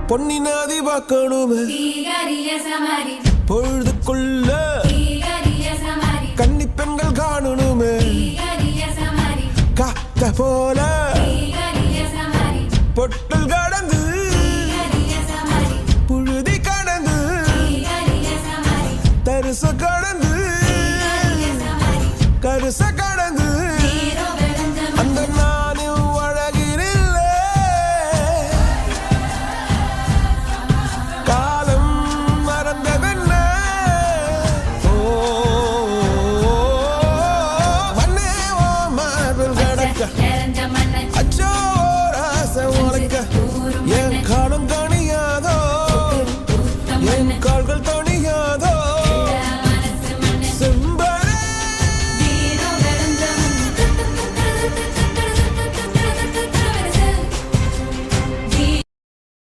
பொன்னினாதி பார்க்கணுமே பொழுதுக்குள்ள கன்னி பெண்கள் காணணுமே காத்த போல பொட்டல் கடந்து புழுதி கடந்து தரிச கடந்து கருச கடந்து அந்த நானும் அழகினில்ல காலம் மறந்ததென்ன மண்ணே ஓ மார்பில் கடக்க அச்சோ ராச உனக்க என் காலம்